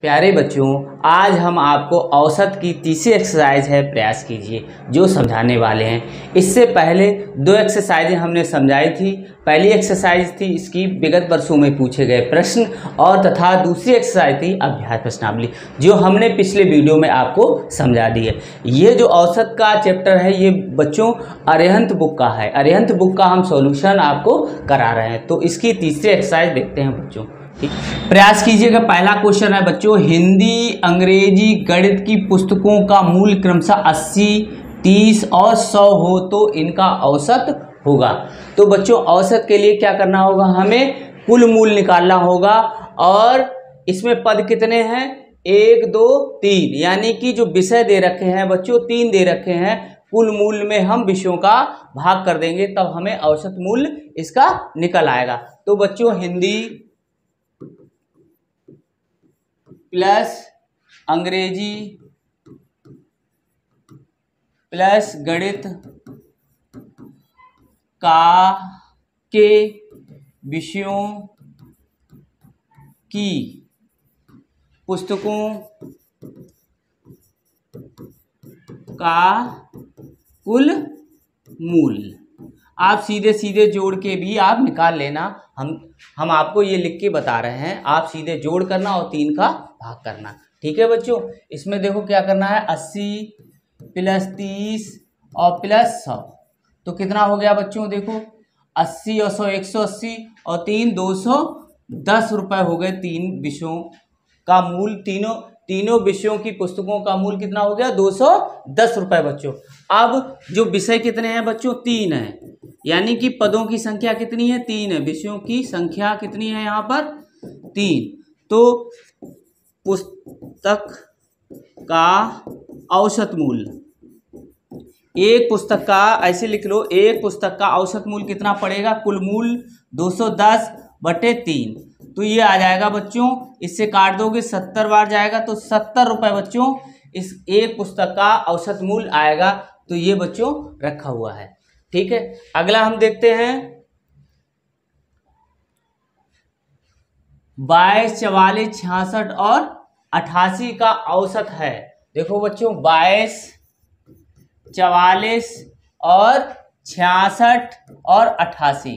प्यारे बच्चों, आज हम आपको औसत की तीसरी एक्सरसाइज है प्रयास कीजिए जो समझाने वाले हैं। इससे पहले दो एक्सरसाइजें हमने समझाई थी। पहली एक्सरसाइज थी इसकी विगत वर्षों में पूछे गए प्रश्न और तथा दूसरी एक्सरसाइज थी अभ्यास प्रश्नावली जो हमने पिछले वीडियो में आपको समझा दी है। ये जो औसत का चैप्टर है ये बच्चों अरिहंत बुक का है। अरिहंत बुक का हम सॉल्यूशन आपको करा रहे हैं। तो इसकी तीसरी एक्सरसाइज देखते हैं बच्चों। प्रयास कीजिएगा। पहला क्वेश्चन है बच्चों, हिंदी, अंग्रेजी, गणित की पुस्तकों का मूल क्रमशः 80, 30 और 100 हो तो इनका औसत होगा। तो बच्चों औसत के लिए क्या करना होगा, हमें कुल मूल निकालना होगा। और इसमें पद कितने हैं, 1, 2, 3, यानी कि जो विषय दे रखे हैं बच्चों 3 दे रखे हैं। कुल मूल में हम विषयों का भाग कर देंगे तब हमें औसत मूल्य इसका निकल आएगा। तो बच्चों हिंदी प्लस अंग्रेजी प्लस गणित के विषयों की पुस्तकों का कुल मूल्य आप सीधे सीधे जोड़ के भी आप निकाल लेना। हम आपको ये लिख के बता रहे हैं, आप सीधे जोड़ करना और 3 का भाग करना। ठीक है बच्चों, इसमें देखो क्या करना है, 80 प्लस 30 और प्लस 100 तो कितना हो गया बच्चों, देखो 80 और 100 180 और 3 210 रुपये हो गए। 3 विषयों का मूल, तीनों विषयों की पुस्तकों का मूल कितना हो गया, 210 रुपये बच्चों। अब जो विषय कितने हैं बच्चों, 3 है, यानी कि पदों की संख्या कितनी है, 3 है। विषयों की संख्या कितनी है यहाँ पर, 3। तो पुस्तक का औसत मूल्य, एक पुस्तक का, ऐसे लिख लो, एक पुस्तक का औसत मूल्य कितना पड़ेगा, कुल मूल्य 210/3। तो ये आ जाएगा बच्चों, इससे काट दोगे 70 बार जाएगा तो 70 रुपये बच्चों इस एक पुस्तक का औसत मूल्य आएगा। तो ये बच्चों रखा हुआ है। ठीक है, अगला हम देखते हैं 22, 44, 66 और 88 का औसत है। देखो बच्चों 22, 44 और 66 और 88।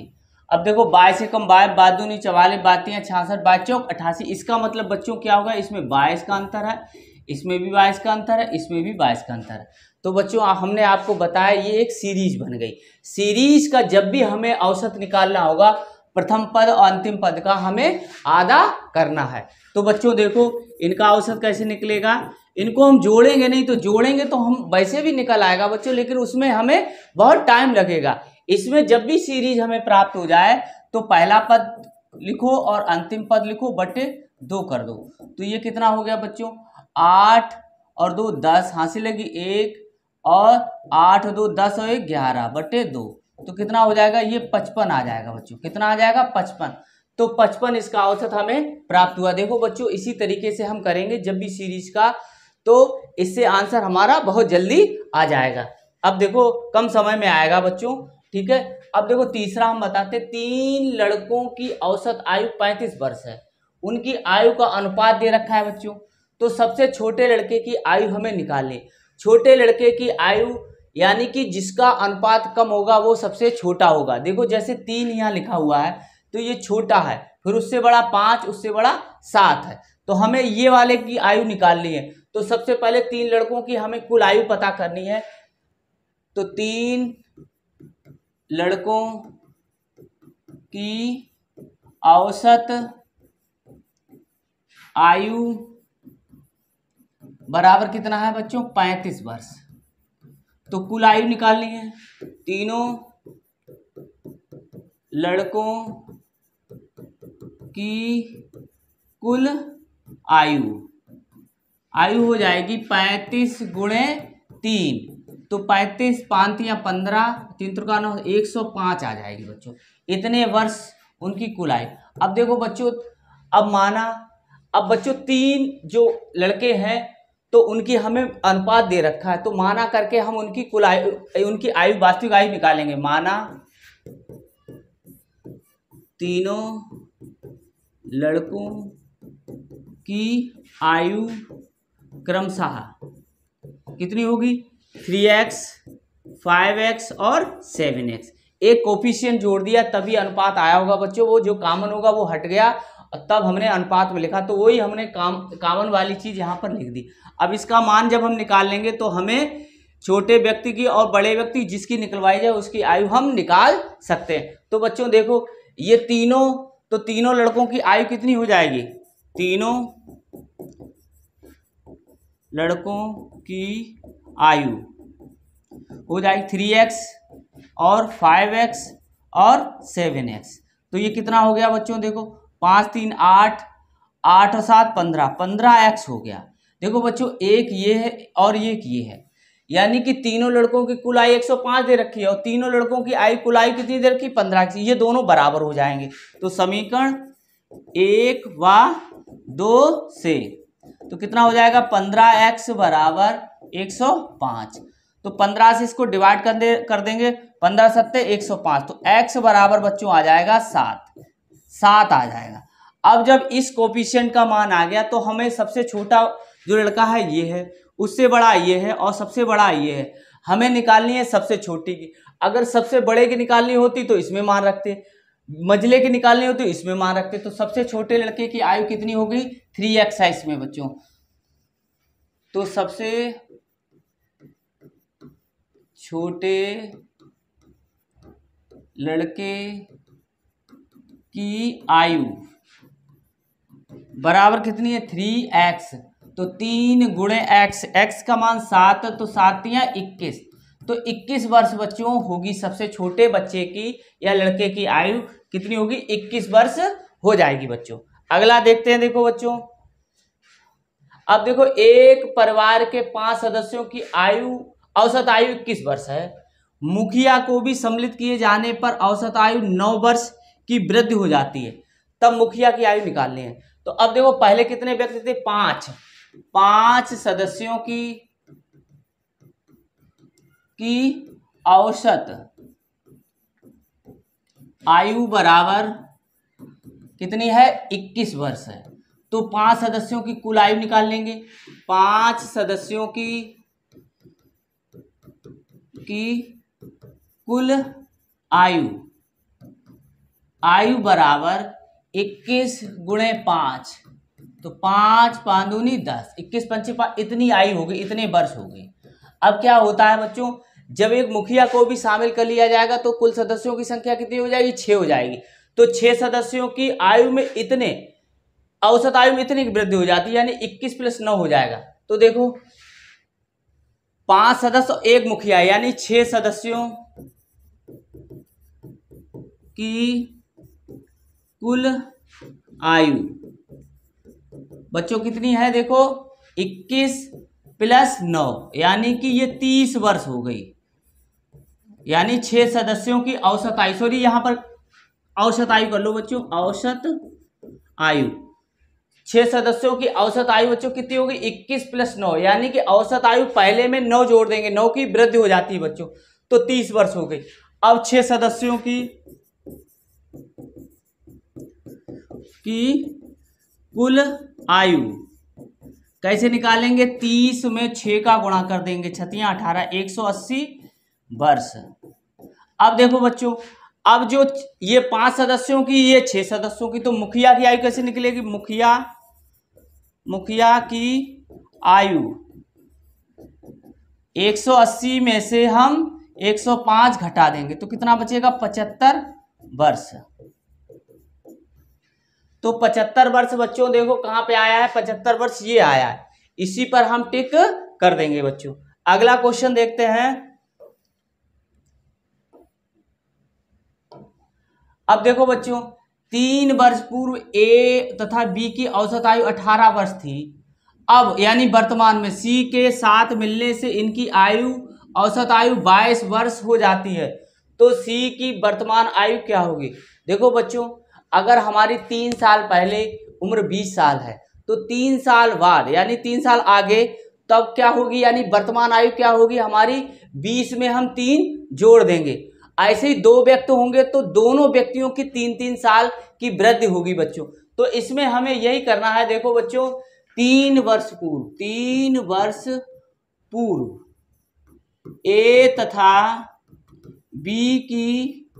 अब देखो 22 से कम 22, 22 दूनी 44, 32 66, 22 चौक 88। इसका मतलब बच्चों क्या होगा, इसमें 22 का अंतर है, इसमें भी 22 का अंतर है, इसमें भी 22 का अंतर है। तो बच्चों हमने आपको बताया ये एक सीरीज बन गई। सीरीज का जब भी हमें औसत निकालना होगा, प्रथम पद और अंतिम पद का हमें आधा करना है। तो बच्चों देखो इनका औसत कैसे निकलेगा, इनको हम जोड़ेंगे नहीं, तो जोड़ेंगे तो हम वैसे भी निकल आएगा बच्चों, लेकिन उसमें हमें बहुत टाइम लगेगा। इसमें जब भी सीरीज हमें प्राप्त हो जाए तो पहला पद लिखो और अंतिम पद लिखो, बटे 2 कर दो। तो ये कितना हो गया बच्चों, 8 और 2 10, हासिल लगी 1 और 8 और 2 10 और 1 11 बटे 2। तो कितना हो जाएगा, ये 55 आ जाएगा बच्चों। कितना आ जाएगा, 55। तो 55 इसका औसत हमें प्राप्त हुआ। देखो बच्चों इसी तरीके से हम करेंगे जब भी सीरीज का, तो इससे आंसर हमारा बहुत जल्दी आ जाएगा। अब देखो कम समय में आएगा बच्चों। ठीक है, अब देखो तीसरा हम बताते, 3 लड़कों की औसत आयु 35 वर्ष है। उनकी आयु का अनुपात दे रखा है बच्चों। तो सबसे छोटे लड़के की आयु हमें निकालनी। छोटे लड़के की आयु यानी कि जिसका अनुपात कम होगा वो सबसे छोटा होगा। देखो जैसे 3 यहाँ लिखा हुआ है तो ये छोटा है, फिर उससे बड़ा 5, उससे बड़ा 7 है। तो हमें ये वाले की आयु निकालनी है। तो सबसे पहले 3 लड़कों की हमें कुल आयु पता करनी है। तो 3 लड़कों की औसत आयु बराबर कितना है बच्चों, 35 वर्ष। तो कुल आयु निकालनी है, तीनों लड़कों की कुल आयु हो जाएगी 35 गुणे 3। तो 35 5 या 15, 3 त्रिका 9, 105 आ जाएगी बच्चों। इतने वर्ष उनकी कुल आयु। अब देखो बच्चों, अब बच्चों 3 जो लड़के हैं तो उनकी हमें अनुपात दे रखा है। तो माना करके हम उनकी कुल आयु, उनकी आयु वास्तविक आयु निकालेंगे। माना तीनों लड़कों की आयु क्रमशः कितनी होगी, 3x, 5x और 7x। एक कोफिशिएंट जोड़ दिया तभी अनुपात आया होगा बच्चों, वो जो कॉमन होगा वो हट गया और तब हमने अनुपात में लिखा, तो वही हमने कॉमन वाली चीज यहाँ पर लिख दी। अब इसका मान जब हम निकाल लेंगे तो हमें छोटे व्यक्ति की और बड़े व्यक्ति जिसकी निकलवाई जाए उसकी आयु हम निकाल सकते हैं। तो बच्चों देखो ये तीनों लड़कों की आयु कितनी हो जाएगी, तीनों लड़कों की आयु हो जाएगी 3x और 5x और 7x। तो ये कितना हो गया बच्चों, देखो 5 3 8, 8 और 7 15, 15x हो गया। देखो बच्चों एक ये है और एक ये है, यानी कि तीनों लड़कों की कुल आयु 105 दे रखी है और तीनों लड़कों की आयु कुल आयु कितनी दे रखी, 15। ये दोनों बराबर हो जाएंगे। तो समीकरण 1 व 2 से तो कितना हो जाएगा, 15x बराबर 105। तो 15 से इसको डिवाइड कर देंगे, 15 सत्ते 105, तो x बराबर बच्चों आ जाएगा 7 आ जाएगा। अब जब इस कोफिशिएंट का मान आ गया तो हमें सबसे छोटा जो लड़का है ये है, उससे बड़ा ये है और सबसे बड़ा ये है, हमें निकालनी है सबसे छोटी की। अगर सबसे बड़े की निकालनी होती तो इसमें मान रखते, मझले की निकालनी होती तो इसमें मान रखते। तो सबसे छोटे लड़के की आयु कितनी हो गई, 3x है इसमें बच्चों। तो सबसे छोटे लड़के की आयु बराबर कितनी है, 3x। तो 3 गुणे x, x का मान 7, तो 7 या 21, तो 21 वर्ष बच्चों होगी सबसे छोटे बच्चे की या लड़के की आयु कितनी होगी, 21 वर्ष हो जाएगी बच्चों। अगला देखते हैं, देखो बच्चों अब देखो एक परिवार के 5 सदस्यों की औसत आयु 21 वर्ष है। मुखिया को भी सम्मिलित किए जाने पर औसत आयु 9 वर्ष की वृद्धि हो जाती है, तब मुखिया की आयु निकालनी है। तो अब देखो पहले कितने व्यक्ति थे, 5 सदस्यों की औसत आयु बराबर कितनी है, 21 वर्ष है। तो 5 सदस्यों की कुल आयु निकाल लेंगे। 5 सदस्यों की कुल आयु बराबर 21 गुणे 5, तो 5 5 दूनी 10, 21 पंचे 5, इतनी आयु हो गई, इतने वर्ष हो गए। अब क्या होता है बच्चों, जब एक मुखिया को भी शामिल कर लिया जाएगा तो कुल सदस्यों की संख्या कितनी हो जाएगी, 6 हो जाएगी। तो 6 सदस्यों की आयु में औसत आयु में इतनी की वृद्धि हो जाती है, यानी 21 + 9 हो जाएगा। तो देखो 5 सदस्य और 1 मुखिया, यानी 6 सदस्यों की कुल आयु बच्चों कितनी है, देखो 21 + 9, यानी कि ये 30 वर्ष हो गई। यानी 6 सदस्यों की औसत आयु, सॉरी यहां पर औसत आयु कर लो बच्चों, औसत आयु 6 सदस्यों की औसत आयु बच्चों कितनी होगी, 21 + 9, यानी कि औसत आयु पहले में 9 जोड़ देंगे, 9 की वृद्धि हो जाती है बच्चों, तो 30 वर्ष हो गई। अब 6 सदस्यों की कुल आयु कैसे निकालेंगे, 30 में 6 का गुणा कर देंगे, 6 × 18, 180 वर्ष। अब देखो बच्चों, अब जो ये 5 सदस्यों की, ये 6 सदस्यों की, तो मुखिया की आयु कैसे निकलेगी, मुखिया की आयु 180 में से हम 105 घटा देंगे तो कितना बचेगा, 75 वर्ष। तो 75 वर्ष बच्चों देखो कहां पे आया है, 75 वर्ष ये आया है, इसी पर हम टिक कर देंगे बच्चों। अगला क्वेश्चन देखते हैं। अब देखो बच्चों 3 वर्ष पूर्व ए तथा बी की औसत आयु 18 वर्ष थी। अब यानी वर्तमान में सी के साथ मिलने से इनकी औसत आयु 22 वर्ष हो जाती है। तो सी की वर्तमान आयु क्या होगी, देखो बच्चों अगर हमारी 3 साल पहले उम्र 20 साल है तो 3 साल बाद यानी 3 साल आगे तब क्या होगी, यानी वर्तमान आयु क्या होगी हमारी, 20 में हम 3 जोड़ देंगे। ऐसे ही 2 व्यक्ति होंगे तो दोनों व्यक्तियों की 3-3 साल की वृद्धि होगी बच्चों। तो इसमें हमें यही करना है। देखो बच्चों, 3 वर्ष पूर्व ए तथा बी की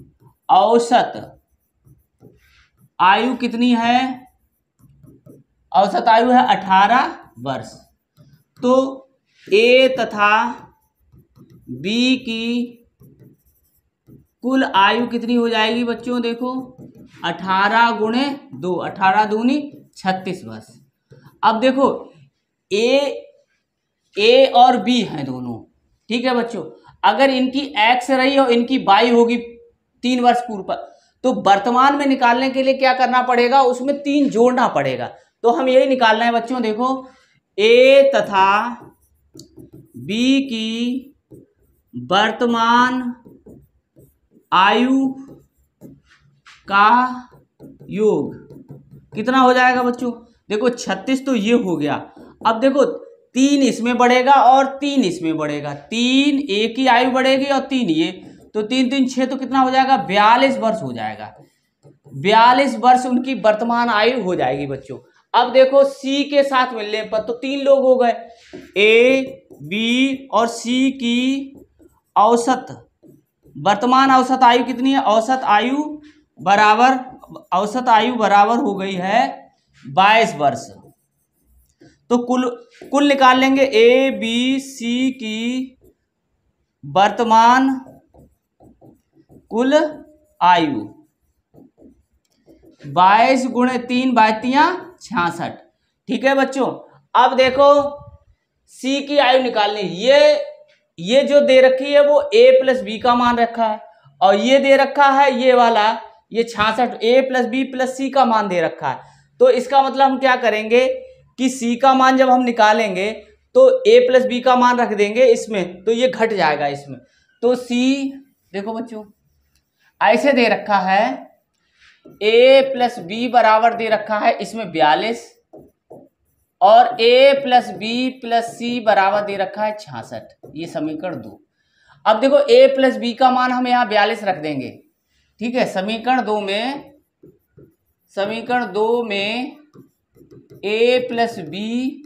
औसत आयु कितनी है? औसत आयु है 18 वर्ष। तो ए तथा बी की कुल आयु कितनी हो जाएगी बच्चों? देखो 18 गुणे 2, 18 दूनी 36 वर्ष। अब देखो ए और बी हैं दोनों, ठीक है बच्चों। अगर इनकी एक्स रही और इनकी वाई होगी 3 वर्ष पूर्व पर, तो वर्तमान में निकालने के लिए क्या करना पड़ेगा? उसमें 3 जोड़ना पड़ेगा। तो हम यही निकालना है बच्चों। देखो ए तथा बी की वर्तमान आयु का योग कितना हो जाएगा बच्चों? देखो 36 तो ये हो गया। अब देखो 3 इसमें बढ़ेगा और 3 इसमें बढ़ेगा, 3 ए की आयु बढ़ेगी और 3 ये, तो 3 3 6, तो कितना हो जाएगा? 42 वर्ष हो जाएगा। 42 वर्ष उनकी वर्तमान आयु हो जाएगी बच्चों। अब देखो सी के साथ मिलने पर तो 3 लोग हो गए, ए बी और सी की औसत वर्तमान औसत आयु कितनी है? औसत आयु बराबर हो गई है 22 वर्ष। तो कुल निकाल लेंगे। ए बी सी की वर्तमान कुल आयु 22 गुणे 3 22 66, ठीक है बच्चों। अब देखो सी की आयु निकालनी, ये जो दे रखी है वो a प्लस बी का मान रखा है, और ये दे रखा है ये वाला, ये 66 a प्लस बी प्लस सी का मान दे रखा है। तो इसका मतलब हम क्या करेंगे कि सी का मान जब हम निकालेंगे तो a प्लस बी का मान रख देंगे इसमें, तो ये घट जाएगा इसमें। तो सी देखो बच्चों ऐसे दे रखा है, a प्लस बी बराबर दे रखा है इसमें 42, और a प्लस बी प्लस सी बराबर दे रखा है 66, ये समीकरण 2। अब देखो a प्लस बी का मान हम यहाँ 42 रख देंगे, ठीक है। समीकरण 2 में a प्लस बी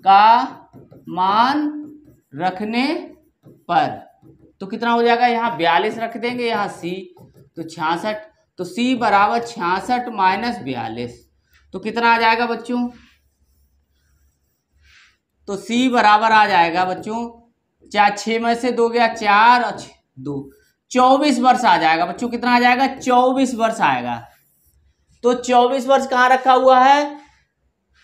का मान रखने पर तो कितना हो जाएगा? यहाँ 42 रख देंगे, यहाँ c तो 66, तो c बराबर 66 माइनस 42, तो कितना आ जाएगा बच्चों? तो c बराबर आ जाएगा बच्चों, 6 में से 2 गया 4 और 2, 24 वर्ष आ जाएगा बच्चों। कितना आ जाएगा? 24 वर्ष आएगा। तो 24 वर्ष कहाँ रखा हुआ है?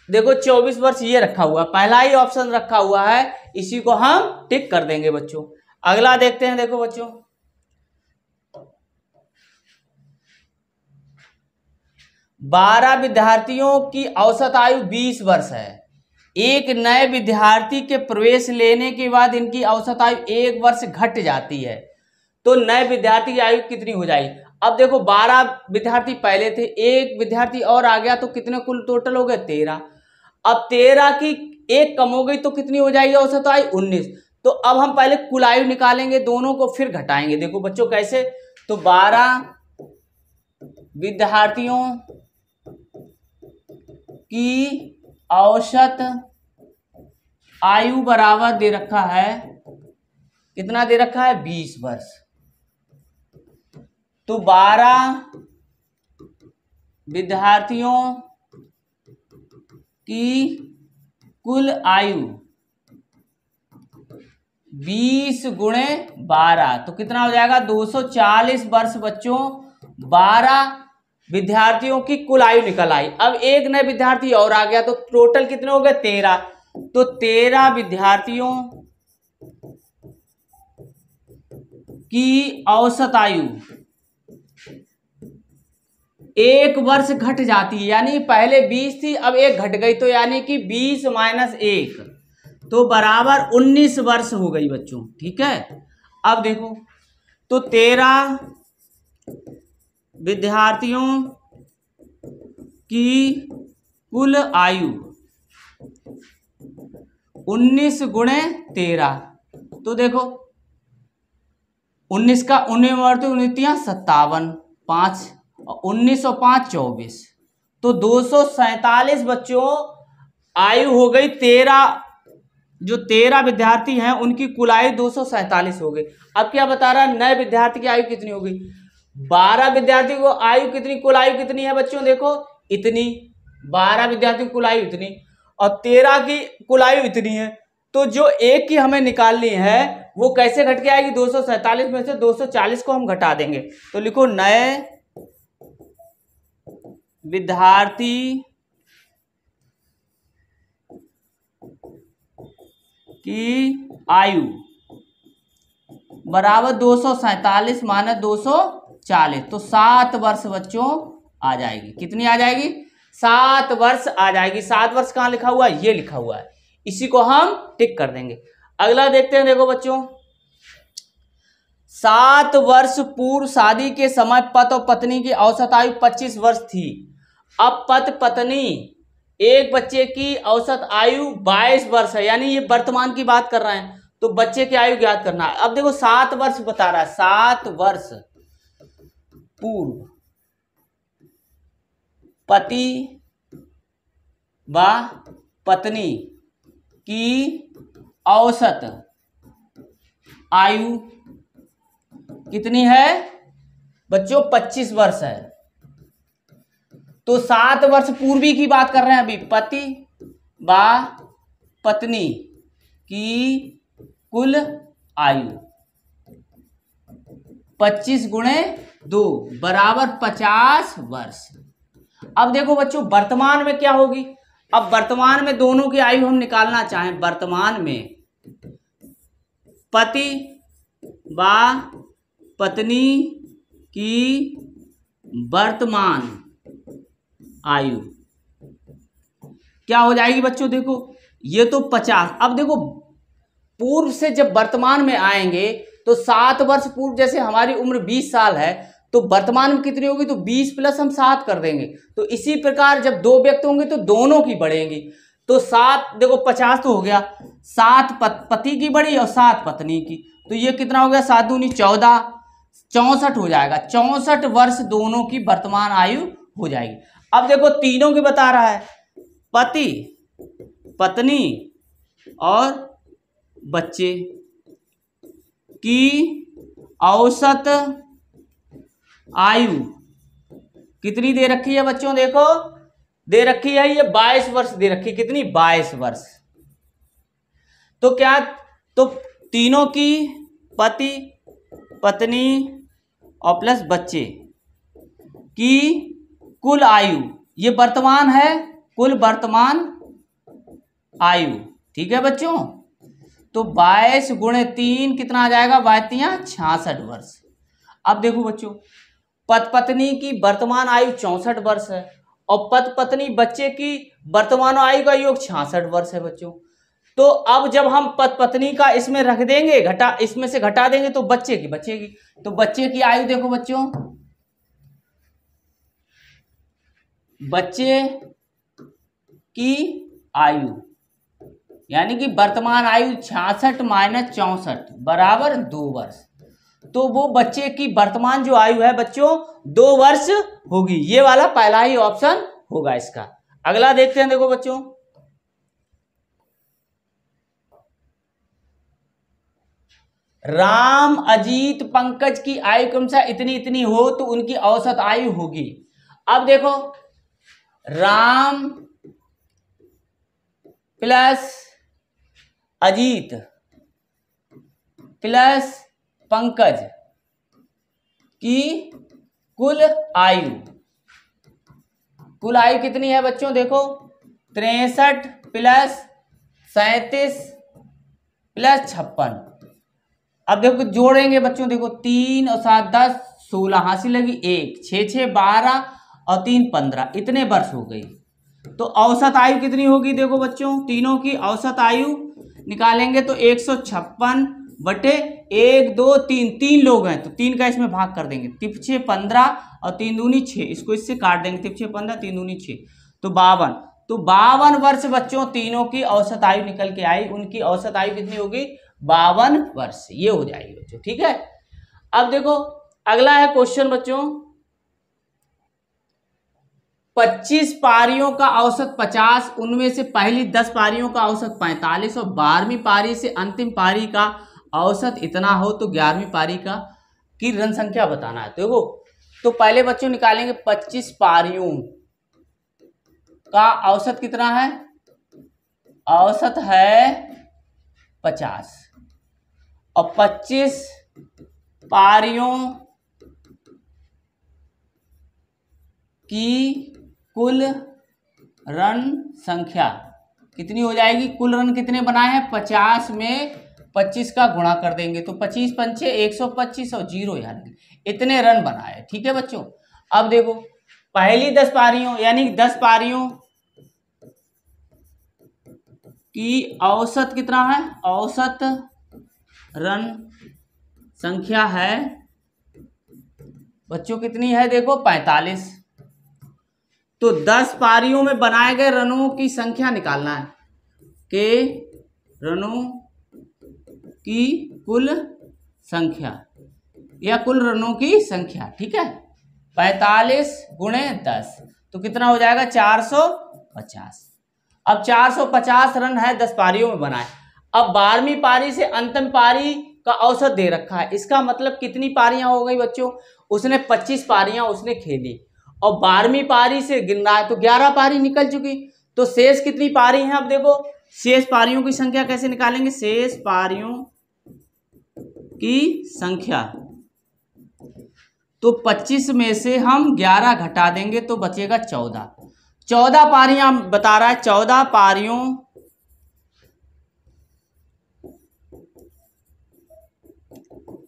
देखो 24 वर्ष ये रखा हुआ है, पहला ही ऑप्शन रखा हुआ है, इसी को हम टिक कर देंगे बच्चों। अगला देखते हैं। देखो बच्चों 12 विद्यार्थियों की औसत आयु 20 वर्ष है। एक नए विद्यार्थी के प्रवेश लेने के बाद इनकी औसत आयु 1 वर्ष घट जाती है, तो नए विद्यार्थी की आयु कितनी हो जाएगी? अब देखो 12 विद्यार्थी पहले थे, एक विद्यार्थी और आ गया, तो कितने कुल टोटल हो गए? 13। अब 13 की एक कम हो गई तो कितनी हो जाएगी औसत आयु? 19। तो अब हम पहले कुल आयु निकालेंगे, दोनों को फिर घटाएंगे। देखो बच्चों कैसे, तो 12 विद्यार्थियों की औसत आयु बराबर दे रखा है, कितना दे रखा है? 20 वर्ष। तो 12 विद्यार्थियों की कुल आयु 20 गुणे 12, तो कितना हो जाएगा? 240 वर्ष बच्चों। 12 विद्यार्थियों की कुल आयु निकल आई। अब एक नए विद्यार्थी और आ गया, तो टोटल कितने हो गए? 13। तो 13 विद्यार्थियों की औसत आयु 1 वर्ष घट जाती है, यानी पहले 20 थी, अब 1 घट गई, तो यानी कि 20 माइनस 1 तो बराबर 19 वर्ष हो गई बच्चों, ठीक है। अब देखो तो 13 विद्यार्थियों की कुल आयु 19 गुणे 13, तो देखो 19 का 19 57, 5 19 और 5 24, तो 247 बच्चों आयु हो गई 13, जो 13 विद्यार्थी हैं उनकी कुल आयु 247 हो गई। अब क्या बता रहा है, नए विद्यार्थी की आयु कितनी होगी, 12 विद्यार्थी को आयु कितनी, कुल आयु कितनी है बच्चों, देखो इतनी, 12 विद्यार्थी की कुल आयु इतनी और 13 की कुल आयु इतनी है। तो जो एक की हमें निकालनी है वो कैसे घट के आएगी, 247 में से 240 को हम घटा देंगे। तो लिखो नए विद्यार्थी की आयु बराबर 247 माइनस 240, तो 7 वर्ष बच्चों आ जाएगी। कितनी आ जाएगी, 7 वर्ष आ जाएगी। 7 वर्ष कहाँ लिखा हुआ है, ये लिखा हुआ है, इसी को हम टिक कर देंगे। अगला देखते हैं, देखो बच्चों 7 वर्ष पूर्व शादी के समय पति और पत्नी की औसत आयु 25 वर्ष थी। अब पति पत्नी एक बच्चे की औसत आयु 22 वर्ष है, यानी ये वर्तमान की बात कर रहे हैं, तो बच्चे की आयु ज्ञात करना है। अब देखो 7 वर्ष बता रहा है, 7 वर्ष पूर्व पति व पत्नी की औसत आयु कितनी है बच्चों, 25 वर्ष है। तो 7 वर्ष पूर्वी की बात कर रहे हैं अभी, पति व पत्नी की कुल आयु 25 गुणे 2 बराबर 50 वर्ष। अब देखो बच्चों वर्तमान में क्या होगी, अब वर्तमान में दोनों की आयु हम निकालना चाहें, वर्तमान में पति व पत्नी की वर्तमान आयु क्या हो जाएगी बच्चों, देखो ये तो 50। अब देखो पूर्व से जब वर्तमान में आएंगे तो 7 वर्ष पूर्व, जैसे हमारी उम्र 20 साल है तो वर्तमान में कितनी होगी, तो 20 प्लस हम 7 कर देंगे। तो इसी प्रकार जब 2 व्यक्ति होंगे तो दोनों की बढ़ेंगी, तो 7 देखो 50 तो हो गया, 7 पति की बढ़ी और 7 पत्नी की, तो ये कितना हो गया, 7 दूनी 14, 64 हो जाएगा। 64 वर्ष दोनों की वर्तमान आयु हो जाएगी। अब देखो तीनों की बता रहा है, पति पत्नी और बच्चे की औसत आयु कितनी दे रखी है बच्चों, देखो दे रखी है ये 22 वर्ष दे रखी है, कितनी 22 वर्ष। तो क्या, तो तीनों की पति पत्नी और प्लस बच्चे की कुल आयु, ये वर्तमान है, कुल वर्तमान आयु, ठीक है बच्चों। तो 22 गुणे 3 कितना आ जाएगा, 66 वर्ष। अब देखो बच्चों पति पत्नी की वर्तमान आयु 64 वर्ष है और पति पत्नी बच्चे की वर्तमान आयु का योग 66 वर्ष है बच्चों। तो अब जब हम पति पत्नी का इसमें रख देंगे, घटा इसमें से घटा देंगे तो बच्चे की तो बच्चे की आयु देखो बच्चों, बच्चे की आयु यानी कि वर्तमान आयु 66 माइनस 64 बराबर 2 वर्ष। तो वो बच्चे की वर्तमान जो आयु है बच्चों 2 वर्ष होगी। ये वाला पहला ही ऑप्शन होगा इसका। अगला देखते हैं, देखो बच्चों राम अजीत पंकज की आयु क्रमशः इतनी इतनी हो तो उनकी औसत आयु होगी। अब देखो राम प्लस अजीत प्लस पंकज की कुल आयु कितनी है बच्चों, देखो 63 प्लस 37 प्लस 56। अब देखो जोड़ेंगे बच्चों, देखो 3 और 7 10 16 हासिल लगी 1 6 6 12 और 3 15, इतने वर्ष हो गई। तो औसत आयु कितनी होगी, देखो बच्चों तीनों की औसत आयु निकालेंगे तो 156 बटे 1 2 3, 3 लोग हैं तो 3 का इसमें भाग कर देंगे, 3 6 15 और 3 दूनी 6, इसको इससे काट देंगे, 3 6 15 3 दूनी 6 तो 52। तो 52 वर्ष बच्चों तीनों की औसत आयु निकल के आई। उनकी औसत आयु कितनी होगी, 52 वर्ष, ये हो जाएगी बच्चों, ठीक है। अब देखो अगला है क्वेश्चन बच्चों, 25 पारियों का औसत 50, उनमें से पहली 10 पारियों का औसत 45 और 12वीं पारी से अंतिम पारी का औसत इतना हो तो 11वीं पारी का की रन संख्या बताना है। देखो तो पहले बच्चों निकालेंगे 25 पारियों का औसत कितना है, औसत है 50 और 25 पारियों की कुल रन संख्या कितनी हो जाएगी, कुल रन कितने बनाए हैं 50 में 25 का गुणा कर देंगे तो 25 पंचे 125 और 0 यानी इतने रन बनाए। ठीक है बच्चों। अब देखो पहली 10 पारियों यानी 10 पारियों की औसत कितना है, औसत रन संख्या है बच्चों कितनी है, देखो 45। तो 10 पारियों में बनाए गए रनों की संख्या निकालना है कि रनों की कुल संख्या या कुल रनों की संख्या। ठीक है 45 गुणे 10 तो कितना हो जाएगा 450। अब 450 रन है 10 पारियों में बनाए। अब 12वीं पारी से अंतिम पारी का औसत दे रखा है, इसका मतलब कितनी पारियां हो गई बच्चों, उसने 25 पारियां उसने खेली और 12वीं पारी से गिन रहा है तो 11 पारी निकल चुकी, तो शेष कितनी पारी हैं। अब देखो शेष पारियों की संख्या कैसे निकालेंगे, शेष पारियों की संख्या तो 25 में से हम 11 घटा देंगे तो बचेगा 14। 14 पारियां बता रहा है, 14 पारियों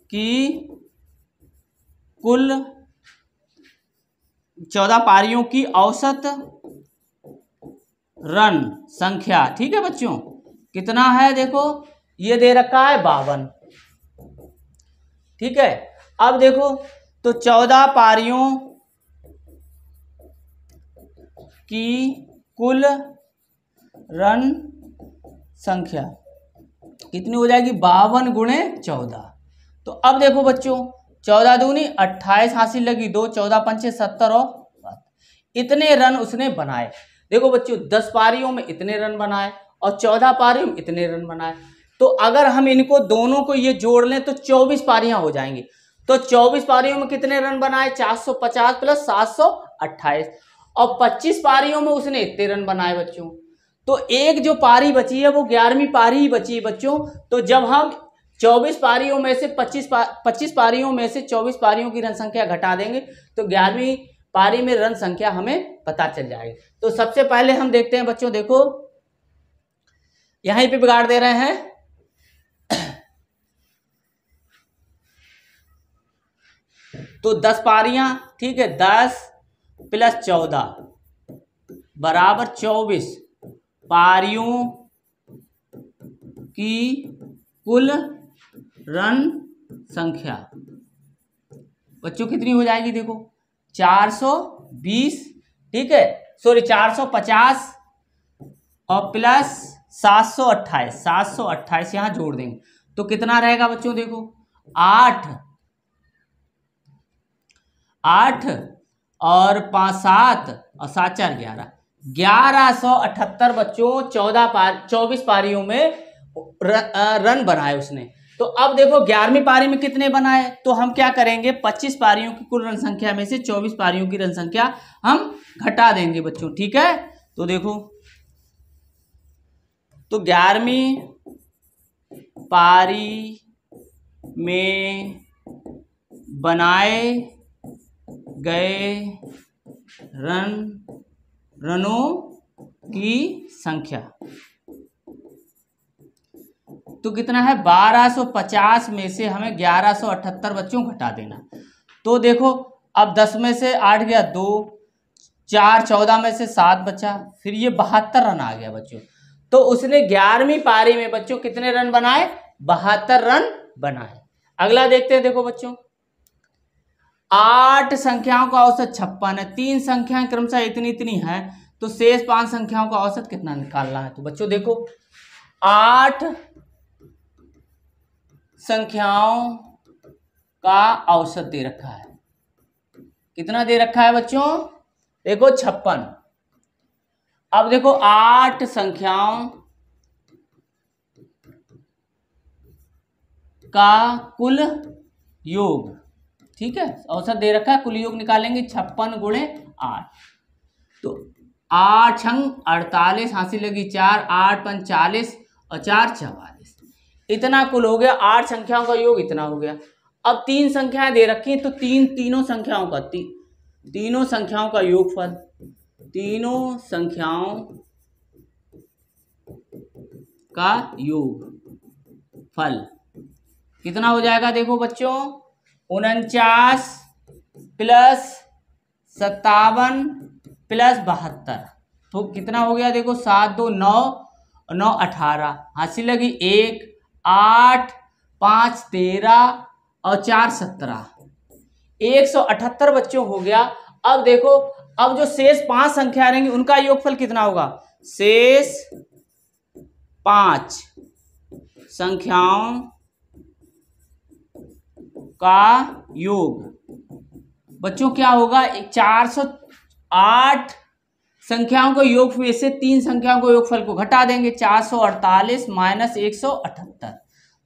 की कुल 14 पारियों की औसत रन संख्या। ठीक है बच्चों कितना है, देखो ये दे रखा है 52। ठीक है अब देखो तो 14 पारियों की कुल रन संख्या कितनी हो जाएगी 52 गुणे 14। तो अब देखो बच्चों 14 दूनी 28 हासिल लगी 2, 14 पंचे 70 और इतने रन उसने बनाए। देखो बच्चों 10 पारियों में इतने रन बनाए और 14 पारियों में इतने रन बनाए, तो अगर हम इनको दोनों को ये जोड़ लें तो 24 पारियां हो जाएंगी। तो 24 पारियों में कितने रन बनाए 450 प्लस 728 और 25 पारियों में उसने इतने रन बनाए बच्चों। तो एक जो पारी बची है वो 11वीं पारी ही बची है बच्चों। तो जब हम 24 पारियों में से 25 पारियों में से 24 पारियों की रन संख्या घटा देंगे तो 11वीं पारी में रन संख्या हमें पता चल जाएगी। तो सबसे पहले हम देखते हैं बच्चों, देखो यहीं पे बिगाड़ दे रहे हैं तो 10 पारियां, ठीक है 10 प्लस 14 बराबर 24 पारियों की कुल रन संख्या बच्चों कितनी हो जाएगी, देखो 420, ठीक है सॉरी 450 और प्लस 728 यहां जोड़ देंगे तो कितना रहेगा बच्चों, देखो 8 और 5 7 और 7 4 1178 बच्चों 24 पारियों में रन बनाए उसने। तो अब देखो 11वीं पारी में कितने बनाए, तो हम क्या करेंगे 25 पारियों की कुल रन संख्या में से 24 पारियों की रन संख्या हम घटा देंगे बच्चों। ठीक है तो देखो तो 11वीं पारी में बनाए गए रनों की संख्या तो कितना है 1250 में से हमें 1178 बच्चों घटा देना। तो देखो अब 10 में से 8 गया 2, 4 14 में से 7 बचा, फिर ये 72 रन आ गया बच्चों। तो उसने 11वीं पारी में बच्चों कितने रन बनाए 72 रन बनाए। अगला देखते हैं, देखो बच्चों 8 संख्याओं का औसत 56 है, 3 संख्याएं क्रमशः इतनी इतनी है तो शेष 5 संख्याओं का औसत कितना निकालना है। तो बच्चों देखो 8 संख्याओं का औसत दे रखा है, कितना दे रखा है बच्चों देखो 56। अब देखो 8 संख्याओं का कुल योग, ठीक है, औसत दे रखा है, कुल योग निकालेंगे 56 गुणे 8। तो 8 छंग 48, हासिल लगी 4, 8 पंच 40 और 4 44, इतना कुल हो गया। 8 संख्याओं का योग इतना हो गया। अब 3 संख्याएं दे रखी हैं, तो तीनों संख्याओं का योगफल, तीनों संख्याओं का योगफल कितना हो जाएगा? देखो बच्चों, 49 प्लस 57 प्लस 72, तो कितना हो गया? देखो 7 2 9 9 18, हासिल लगी 1, 8 5 13 और 4 17, 178 बच्चों हो गया। अब देखो, अब जो शेष 5 संख्या रहेंगी उनका योगफल कितना होगा? शेष 5 संख्याओं का योग बच्चों क्या होगा? 408 संख्याओं के योग में से 3 संख्याओं को योगफल को घटा देंगे, 448 माइनस 178,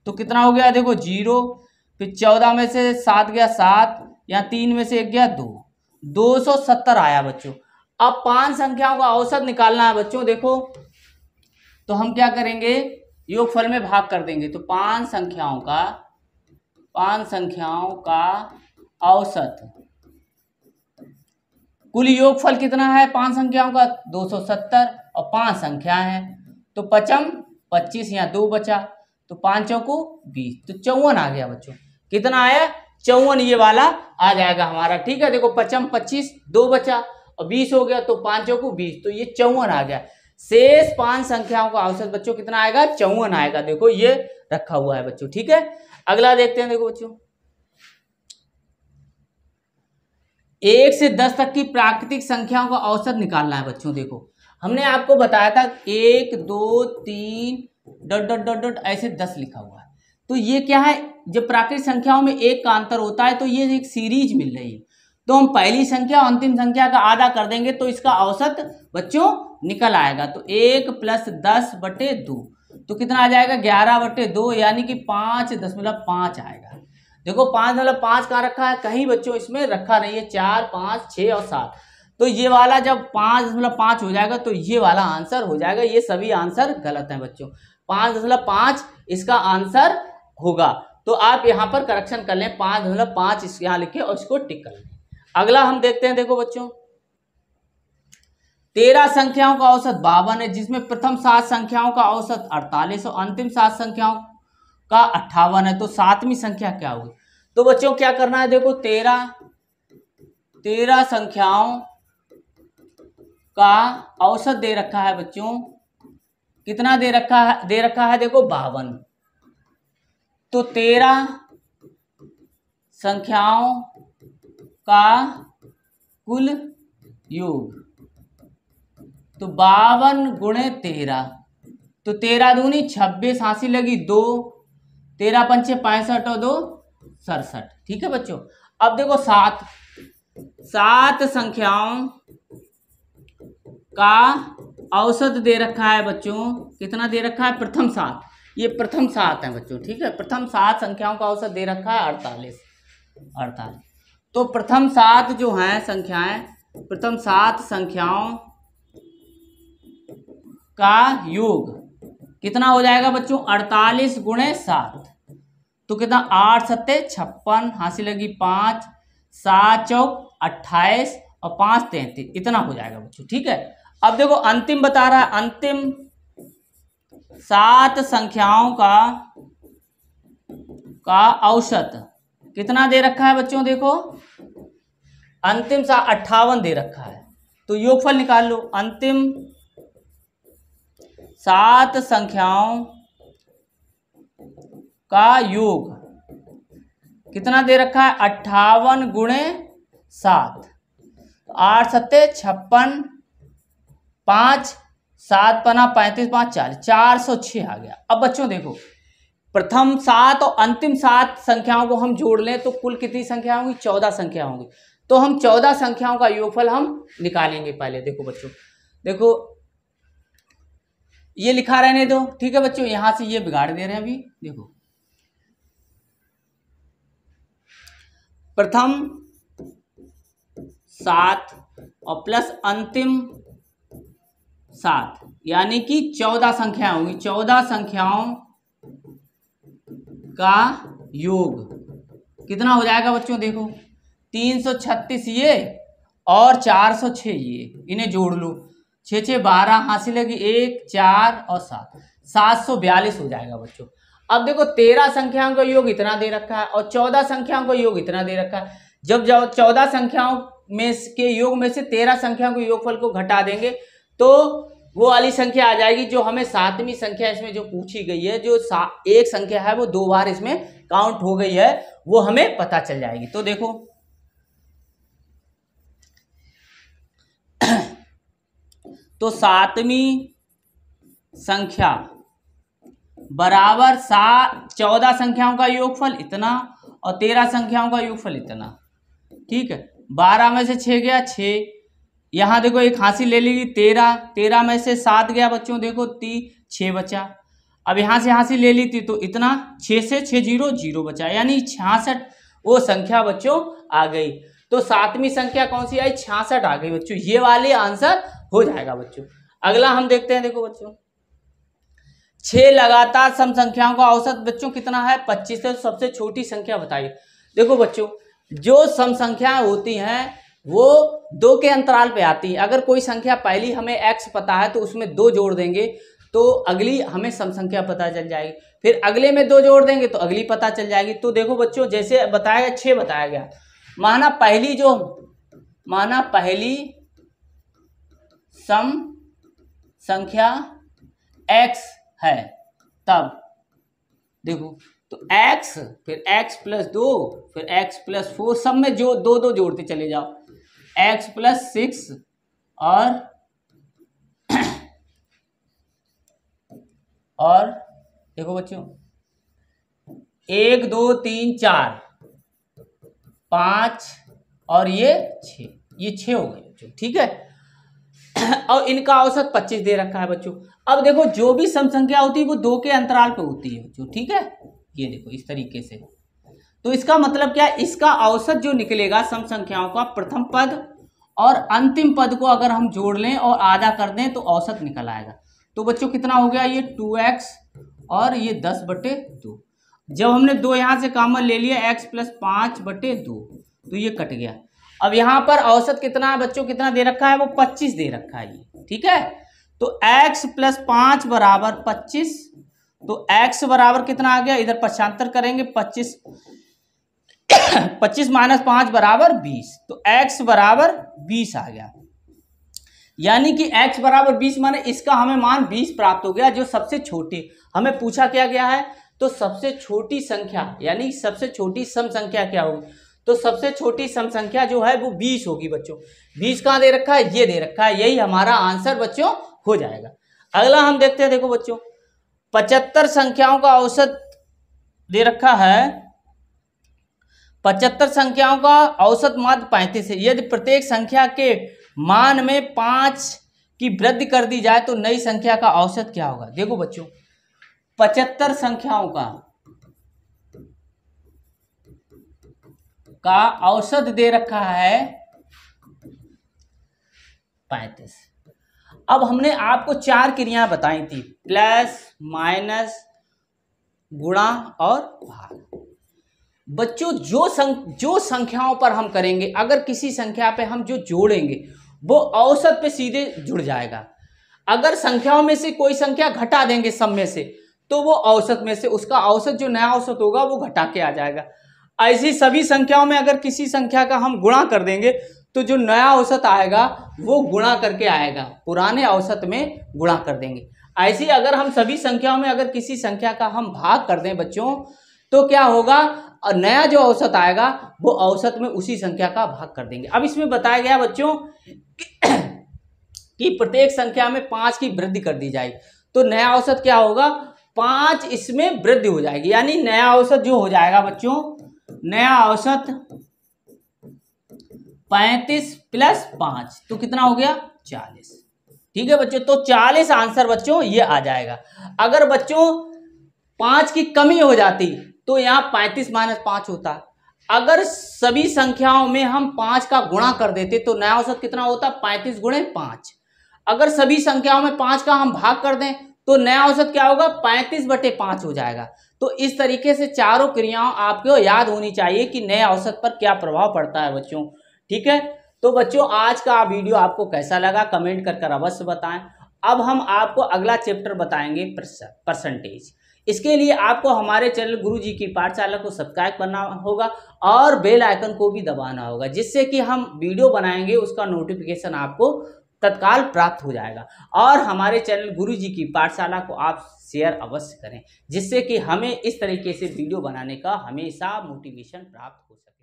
तो कितना हो गया? देखो 0, फिर 14 में से 7 गया 7, यहाँ 3 में से 1 गया 2, 270 आया बच्चों। अब 5 संख्याओं का औसत निकालना है बच्चों। देखो, तो हम क्या करेंगे? योगफल में भाग कर देंगे। तो 5 संख्याओं का औसत, कुल योगफल कितना है 5 संख्याओं का? 270, और 5 संख्या है तो 5 25, यहाँ 2 बचा, तो 5 चौको 20, तो 54 आ गया बच्चों। कितना आया? 54 ये वाला आ जाएगा हमारा, ठीक है। देखो 5 25, 2 बचा और 20 हो गया, तो 5 चौको 20, तो ये 54 आ गया। शेष 5 संख्याओं का औसत बच्चों कितना आएगा? 54 आएगा। देखो ये रखा हुआ है बच्चों, ठीक है। अगला देखते हैं। देखो बच्चों, 1 से 10 तक की प्राकृतिक संख्याओं का औसत निकालना है बच्चों। देखो, हमने आपको बताया था 1 2 3 डॉट डॉट डॉट डॉट ऐसे 10 लिखा हुआ है। तो ये क्या है? जब प्राकृतिक संख्याओं में 1 का अंतर होता है तो ये एक सीरीज मिल रही है, तो हम पहली संख्या अंतिम संख्या का आधा कर देंगे तो इसका औसत बच्चों निकल आएगा। तो 1 प्लस 10/2, तो कितना आ जाएगा? 11/2, यानी कि 5.5 आएगा। देखो 5.5 कहाँ रखा है? कहीं बच्चों इसमें रखा नहीं है। 4 5 6 और 7, तो ये वाला जब 5.5 हो जाएगा तो ये वाला आंसर हो जाएगा। ये सभी आंसर गलत हैं बच्चों। 5.5 इसका आंसर होगा। तो आप यहाँ पर करेक्शन कर लें, 5.5 इस यहाँ लिखे और इसको टिक कर लें। अगला हम देखते हैं। देखो बच्चों, 13 संख्याओं का औसत 52 है, जिसमें प्रथम 7 संख्याओं का औसत 48 और अंतिम 7 संख्याओं का 58 है। तो 7वीं संख्या क्या होगी? तो बच्चों क्या करना है? देखो 13 संख्याओं का औसत दे रखा है बच्चों, कितना दे रखा है? दे रखा है देखो 52। तो 13 संख्याओं का कुल योग, तो 52 गुणे 13, तो 13 दूनी 26, हासिल लगी 2, 13 पंचे 65 और 2 67, ठीक है बच्चों। अब देखो 7 संख्याओं का औसत दे रखा है बच्चों, कितना दे रखा है? प्रथम 7, ये प्रथम 7 है बच्चों, ठीक है। प्रथम 7 संख्याओं का औसत दे रखा है 48। तो प्रथम 7 जो हैं संख्याएं, प्रथम 7 संख्याओं का योग कितना हो जाएगा बच्चों? 48 गुणे 7, तो कितना? 8 7 56, हासिल लगी 5, 7 चौक 28 और 5 33, इतना हो जाएगा बच्चों, ठीक है। अब देखो अंतिम बता रहा है, अंतिम 7 संख्याओं का औसत कितना दे रखा है बच्चों? देखो अंतिम 58 दे रखा है, तो योगफल निकाल लो। अंतिम 7 संख्याओं का योग कितना दे रखा है? 58 गुणे 7, 8 7 56, 5 7 पना 35 5 40, 406 आ गया। अब बच्चों देखो, प्रथम 7 और अंतिम 7 संख्याओं को हम जोड़ लें तो कुल कितनी संख्या होंगी? 14 संख्या होंगी। तो हम 14 संख्याओं का योगफल हम निकालेंगे पहले। देखो बच्चों, देखो ये लिखा रहने दो, ठीक है बच्चों, यहां से ये बिगाड़ दे रहे हैं अभी। देखो प्रथम 7 और प्लस अंतिम 7, यानी कि 14 संख्याएं होंगी। 14 संख्याओं का योग कितना हो जाएगा बच्चों? देखो 336 ये और 406 ये, इन्हें जोड़ लो। 6 6 12 हासिल है कि 1 4 और 7, 742 हो जाएगा बच्चों। अब देखो 13 संख्याओं का योग इतना दे रखा है और 14 संख्याओं का योग इतना दे रखा है। जब 14 संख्याओं में के योग में से 13 संख्याओं के योगफल को घटा देंगे तो वो वाली संख्या आ जाएगी जो हमें 7वीं संख्या इसमें जो पूछी गई है, जो एक संख्या है वो 2 बार इसमें काउंट हो गई है, वो हमें पता चल जाएगी। तो देखो तो 7वीं संख्या बराबर 14 संख्याओं का योगफल इतना और 13 संख्याओं का योगफल इतना, ठीक है। 12 में से 6 गया 6, यहाँ देखो एक हासिल ले लेगी 13, 13 में से 7 गया बच्चों, देखो 6 बचा। अब यहाँ से हासिल ले ली थी तो इतना 6 से 6 0 बचा, यानी 66 वो संख्या बच्चों आ गई। तो 7वीं संख्या कौन सी आई? 66 आ गई बच्चों। ये वाले आंसर हो जाएगा बच्चों। अगला हम देखते हैं। देखो बच्चों 6 लगातार सम संख्याओं का औसत बच्चों कितना है? 25 है। तो सबसे छोटी संख्या बताइए। देखो बच्चों जो सम संख्याएं होती हैं वो 2 के अंतराल पे आती है। अगर कोई संख्या पहली हमें x पता है तो उसमें 2 जोड़ देंगे तो अगली हमें सम संख्या पता चल जाएगी, फिर अगले में 2 जोड़ देंगे तो अगली पता चल जाएगी। तो देखो बच्चों जैसे बताया गया 6 बताया गया, माना पहली सम संख्या x है, तब देखो तो x फिर x प्लस 2 फिर x प्लस 4, सब में जो 2 जोड़ते चले जाओ, x प्लस 6 और देखो बच्चों 1 2 3 4 5 और ये 6, ये 6 हो गए बच्चों, ठीक है। और इनका औसत 25 दे रखा है बच्चों। अब देखो जो भी सम संख्या होती है वो 2 के अंतराल पे होती है बच्चों, ठीक है। ये देखो इस तरीके से, तो इसका मतलब क्या है? इसका औसत जो निकलेगा सम संख्याओं का प्रथम पद और अंतिम पद को अगर हम जोड़ लें और आधा कर दें तो औसत निकल आएगा। तो बच्चों कितना हो गया? ये 2x और ये 10/2। जब हमने 2 यहाँ से कॉमन ले लिया, x प्लस 5/2, तो ये कट गया। अब यहाँ पर औसत कितना है बच्चों? कितना दे रखा है? वो 25 दे रखा है ये, ठीक है। तो x प्लस 5 बराबर 25, तो x बराबर कितना आ गया? इधर पक्षांतर करेंगे, 25 माइनस 5 बराबर 20, तो x बराबर 20 आ गया। यानी कि x बराबर 20 माने इसका हमें मान 20 प्राप्त हो गया, जो सबसे छोटी हमें पूछा क्या गया है। तो सबसे छोटी संख्या यानी सबसे छोटी सम संख्या क्या होगी? तो सबसे छोटी सम संख्या जो है वो 20 होगी बच्चों। 20 कहाँ दे रखा है? ये दे रखा है, यही हमारा आंसर बच्चों हो जाएगा। अगला हम देखते हैं। देखो बच्चों 75 संख्याओं का औसत दे रखा है, 75 संख्याओं का औसत माध्य 35 है। यदि प्रत्येक संख्या के मान में 5 की वृद्धि कर दी जाए तो नई संख्या का औसत क्या होगा? देखो बच्चों 75 संख्याओं का औसत दे रखा है 35। अब हमने आपको 4 क्रियाएं बताई थी, प्लस माइनस गुणा और भाग। बच्चों जो संख्याओं पर हम करेंगे, अगर किसी संख्या पे हम जो जोड़ेंगे वो औसत पे सीधे जुड़ जाएगा। अगर संख्याओं में से कोई संख्या घटा देंगे सब में से तो वो औसत में से उसका औसत जो नया औसत होगा वो घटा के आ जाएगा। ऐसी सभी संख्याओं में अगर किसी संख्या का हम गुणा कर देंगे तो जो नया औसत आएगा वो गुणा करके आएगा, पुराने औसत में गुणा कर देंगे। ऐसे अगर हम सभी संख्याओं में अगर किसी संख्या का हम भाग कर दें बच्चों तो क्या होगा? और नया जो औसत आएगा वो औसत में उसी संख्या का भाग कर देंगे। अब इसमें बताया गया बच्चों कि प्रत्येक संख्या में 5 की वृद्धि कर दी जाएगी, तो नया औसत क्या होगा? 5 इसमें वृद्धि हो जाएगी, यानी नया औसत जो हो जाएगा बच्चों, नया औसत 35 प्लस 5 तो कितना हो गया 40। ठीक है बच्चों, तो 40 आंसर बच्चों ये आ जाएगा। अगर बच्चों 5 की कमी हो जाती तो यहाँ 35 माइनस 5 होता। अगर सभी संख्याओं में हम 5 का गुणा कर देते तो नया औसत कितना होता 35 गुणे 5। अगर सभी संख्याओं में 5 का हम भाग कर दें तो नया औसत क्या होगा 35/5 हो जाएगा। तो इस तरीके से चारों क्रियाओं आपको याद होनी चाहिए कि नए औसत पर क्या प्रभाव पड़ता है बच्चों। ठीक है, तो बच्चों आज का वीडियो आपको कैसा लगा कमेंट कर अवश्य बताएं। अब हम आपको अगला चैप्टर बताएंगे परसेंटेज। इसके लिए आपको हमारे चैनल गुरुजी की पाठशाला को सब्सक्राइब करना होगा और बेल आइकन को भी दबाना होगा, जिससे कि हम वीडियो बनाएंगे उसका नोटिफिकेशन आपको तत्काल प्राप्त हो जाएगा। और हमारे चैनल गुरुजी की पाठशाला को आप शेयर अवश्य करें, जिससे कि हमें इस तरीके से वीडियो बनाने का हमेशा मोटिवेशन प्राप्त हो सके।